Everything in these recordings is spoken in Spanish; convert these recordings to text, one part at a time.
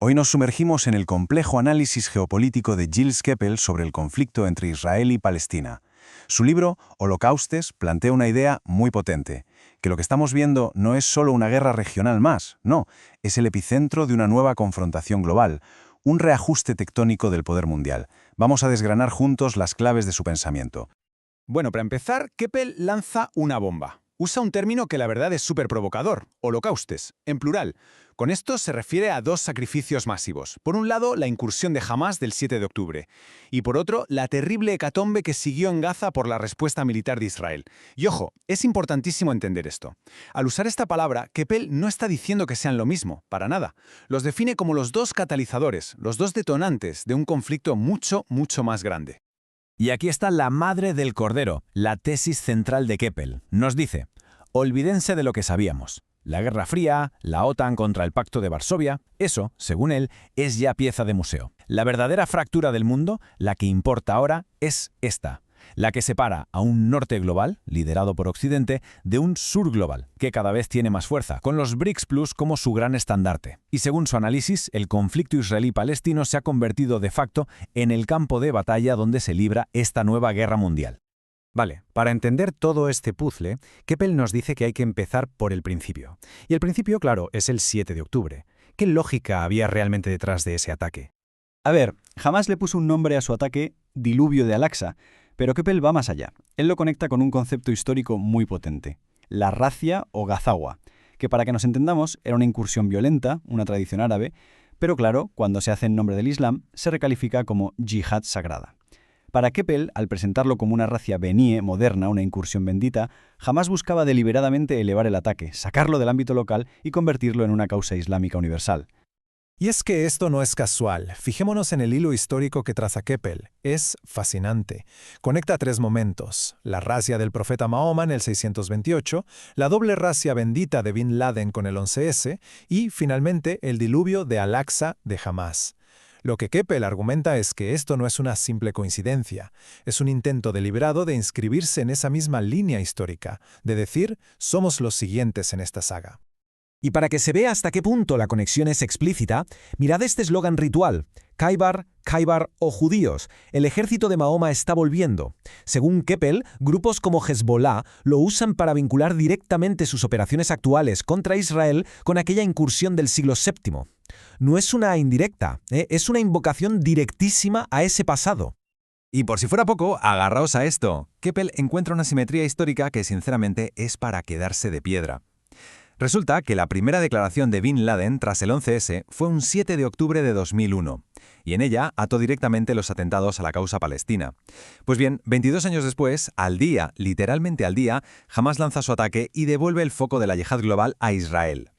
Hoy nos sumergimos en el complejo análisis geopolítico de Gilles Kepel sobre el conflicto entre Israel y Palestina. Su libro, Holocaustes, plantea una idea muy potente, que lo que estamos viendo no es solo una guerra regional más, no, es el epicentro de una nueva confrontación global, un reajuste tectónico del poder mundial. Vamos a desgranar juntos las claves de su pensamiento. Bueno, para empezar, Keppel lanza una bomba. Usa un término que la verdad es súper provocador, holocaustes, en plural. Con esto se refiere a dos sacrificios masivos. Por un lado, la incursión de Hamás del 7 de octubre. Y por otro, la terrible hecatombe que siguió en Gaza por la respuesta militar de Israel. Y ojo, es importantísimo entender esto. Al usar esta palabra, Keppel no está diciendo que sean lo mismo, para nada. Los define como los dos catalizadores, los dos detonantes de un conflicto mucho, mucho más grande. Y aquí está la madre del cordero, la tesis central de Keppel. Nos dice, olvídense de lo que sabíamos. La Guerra Fría, la OTAN contra el Pacto de Varsovia, eso, según él, es ya pieza de museo. La verdadera fractura del mundo, la que importa ahora, es esta. La que separa a un norte global, liderado por Occidente, de un sur global, que cada vez tiene más fuerza, con los BRICS Plus como su gran estandarte. Y según su análisis, el conflicto israelí-palestino se ha convertido de facto en el campo de batalla donde se libra esta nueva guerra mundial. Vale, para entender todo este puzzle, Keppel nos dice que hay que empezar por el principio. Y el principio, claro, es el 7 de octubre. ¿Qué lógica había realmente detrás de ese ataque? A ver, Hamás le puso un nombre a su ataque, Diluvio de Al-Aqsa, pero Keppel va más allá. Él lo conecta con un concepto histórico muy potente, la racia o gazawa, que para que nos entendamos era una incursión violenta, una tradición árabe, pero claro, cuando se hace en nombre del Islam, se recalifica como yihad sagrada. Para Keppel, al presentarlo como una racia benie moderna, una incursión bendita, jamás buscaba deliberadamente elevar el ataque, sacarlo del ámbito local y convertirlo en una causa islámica universal. Y es que esto no es casual. Fijémonos en el hilo histórico que traza Keppel. Es fascinante. Conecta tres momentos. La racia del profeta Mahoma en el 628, la doble racia bendita de Bin Laden con el 11S y, finalmente, el diluvio de Al-Aqsa de Hamás. Lo que Keppel argumenta es que esto no es una simple coincidencia. Es un intento deliberado de inscribirse en esa misma línea histórica, de decir, somos los siguientes en esta saga. Y para que se vea hasta qué punto la conexión es explícita, mirad este eslogan ritual, Khaybar, Khaybar o judíos, el ejército de Mahoma está volviendo. Según Keppel, grupos como Hezbollah lo usan para vincular directamente sus operaciones actuales contra Israel con aquella incursión del siglo VII. No es una indirecta, es una invocación directísima a ese pasado. Y por si fuera poco, agarraos a esto. Keppel encuentra una simetría histórica que sinceramente es para quedarse de piedra. Resulta que la primera declaración de Bin Laden tras el 11S fue un 7 de octubre de 2001, y en ella ató directamente los atentados a la causa palestina. Pues bien, 22 años después, al día, literalmente al día, Hamás lanza su ataque y devuelve el foco de la yihad global a Israel.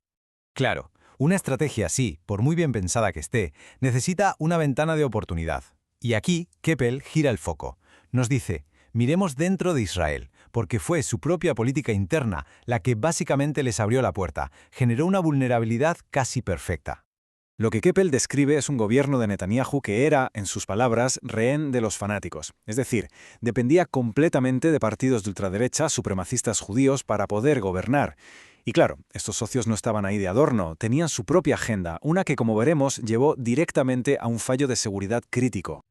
Claro, una estrategia así, por muy bien pensada que esté, necesita una ventana de oportunidad. Y aquí, Keppel gira el foco. Nos dice, miremos dentro de Israel, porque fue su propia política interna la que básicamente les abrió la puerta, generó una vulnerabilidad casi perfecta. Lo que Keppel describe es un gobierno de Netanyahu que era, en sus palabras, rehén de los fanáticos. Es decir, dependía completamente de partidos de ultraderecha supremacistas judíos para poder gobernar. Y claro, estos socios no estaban ahí de adorno, tenían su propia agenda, una que, como veremos, llevó directamente a un fallo de seguridad crítico.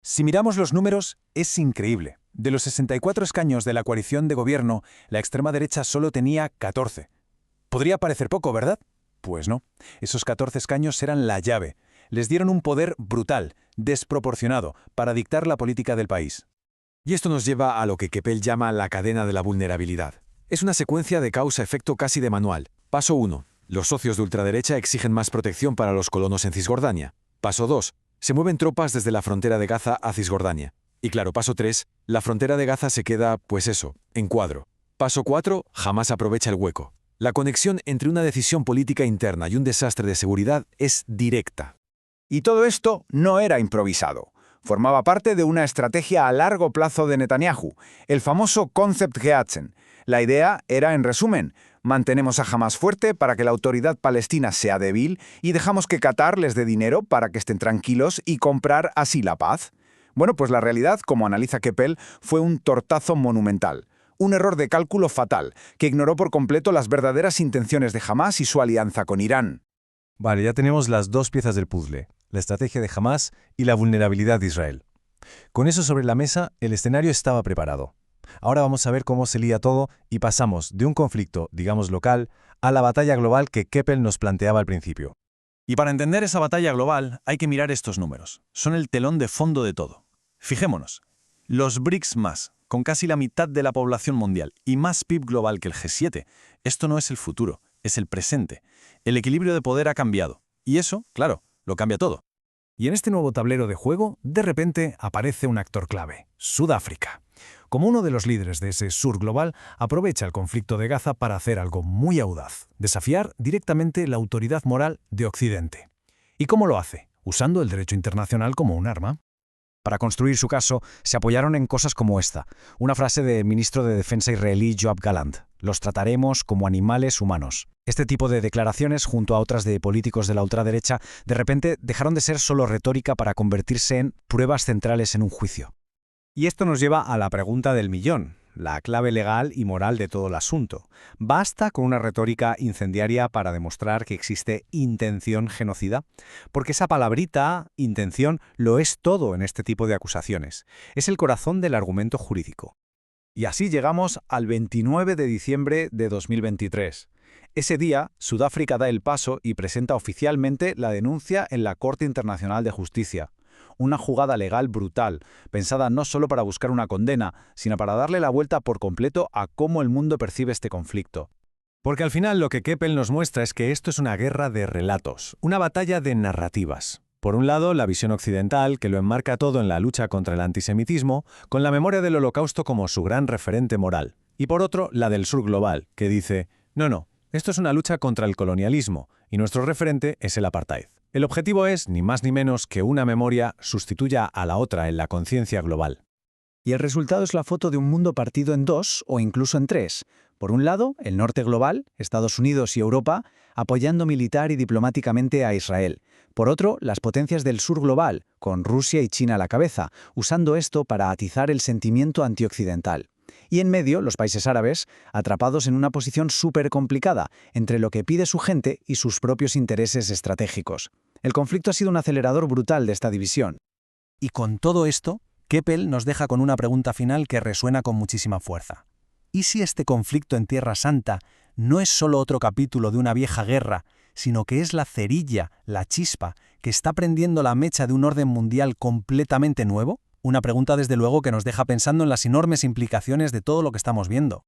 Si miramos los números, es increíble. De los 64 escaños de la coalición de gobierno, la extrema derecha solo tenía 14. Podría parecer poco, ¿verdad? Pues no. Esos 14 escaños eran la llave. Les dieron un poder brutal, desproporcionado, para dictar la política del país. Y esto nos lleva a lo que Keppel llama la cadena de la vulnerabilidad. Es una secuencia de causa-efecto casi de manual. Paso 1. Los socios de ultraderecha exigen más protección para los colonos en Cisjordania. Paso 2. Se mueven tropas desde la frontera de Gaza a Cisjordania. Y claro, paso 3, la frontera de Gaza se queda, pues eso, en cuadro. Paso 4, Hamás aprovecha el hueco. La conexión entre una decisión política interna y un desastre de seguridad es directa. Y todo esto no era improvisado. Formaba parte de una estrategia a largo plazo de Netanyahu, el famoso Concept Geatzen. La idea era, en resumen, mantenemos a Hamás fuerte para que la autoridad palestina sea débil y dejamos que Qatar les dé dinero para que estén tranquilos y comprar así la paz. Bueno, pues la realidad, como analiza Keppel, fue un tortazo monumental. Un error de cálculo fatal, que ignoró por completo las verdaderas intenciones de Hamás y su alianza con Irán. Vale, ya tenemos las dos piezas del puzzle, la estrategia de Hamás y la vulnerabilidad de Israel. Con eso sobre la mesa, el escenario estaba preparado. Ahora vamos a ver cómo se lía todo y pasamos de un conflicto, digamos local, a la batalla global que Keppel nos planteaba al principio. Y para entender esa batalla global hay que mirar estos números. Son el telón de fondo de todo. Fijémonos. Los BRICS más, con casi la mitad de la población mundial y más PIB global que el G7. Esto no es el futuro, es el presente. El equilibrio de poder ha cambiado. Y eso, claro, lo cambia todo. Y en este nuevo tablero de juego, de repente aparece un actor clave, Sudáfrica. Como uno de los líderes de ese sur global, aprovecha el conflicto de Gaza para hacer algo muy audaz, desafiar directamente la autoridad moral de Occidente. ¿Y cómo lo hace? Usando el derecho internacional como un arma. Para construir su caso, se apoyaron en cosas como esta, una frase del ministro de Defensa israelí Yoav Gallant: «Los trataremos como animales humanos». Este tipo de declaraciones, junto a otras de políticos de la ultraderecha, de repente dejaron de ser solo retórica para convertirse en pruebas centrales en un juicio. Y esto nos lleva a la pregunta del millón, la clave legal y moral de todo el asunto. ¿Basta con una retórica incendiaria para demostrar que existe intención genocida? Porque esa palabrita, intención, lo es todo en este tipo de acusaciones. Es el corazón del argumento jurídico. Y así llegamos al 29 de diciembre de 2023. Ese día, Sudáfrica da el paso y presenta oficialmente la denuncia en la Corte Internacional de Justicia. Una jugada legal brutal, pensada no solo para buscar una condena, sino para darle la vuelta por completo a cómo el mundo percibe este conflicto. Porque al final lo que Keppel nos muestra es que esto es una guerra de relatos, una batalla de narrativas. Por un lado, la visión occidental, que lo enmarca todo en la lucha contra el antisemitismo, con la memoria del Holocausto como su gran referente moral. Y por otro, la del sur global, que dice, no, esto es una lucha contra el colonialismo, y nuestro referente es el apartheid. El objetivo es, ni más ni menos, que una memoria sustituya a la otra en la conciencia global. Y el resultado es la foto de un mundo partido en dos o incluso en tres. Por un lado, el norte global, Estados Unidos y Europa, apoyando militar y diplomáticamente a Israel. Por otro, las potencias del sur global, con Rusia y China a la cabeza, usando esto para atizar el sentimiento antioccidental. Y en medio, los países árabes, atrapados en una posición súper complicada entre lo que pide su gente y sus propios intereses estratégicos. El conflicto ha sido un acelerador brutal de esta división. Y con todo esto, Keppel nos deja con una pregunta final que resuena con muchísima fuerza. ¿Y si este conflicto en Tierra Santa no es solo otro capítulo de una vieja guerra, sino que es la cerilla, la chispa, que está prendiendo la mecha de un orden mundial completamente nuevo? Una pregunta desde luego que nos deja pensando en las enormes implicaciones de todo lo que estamos viendo.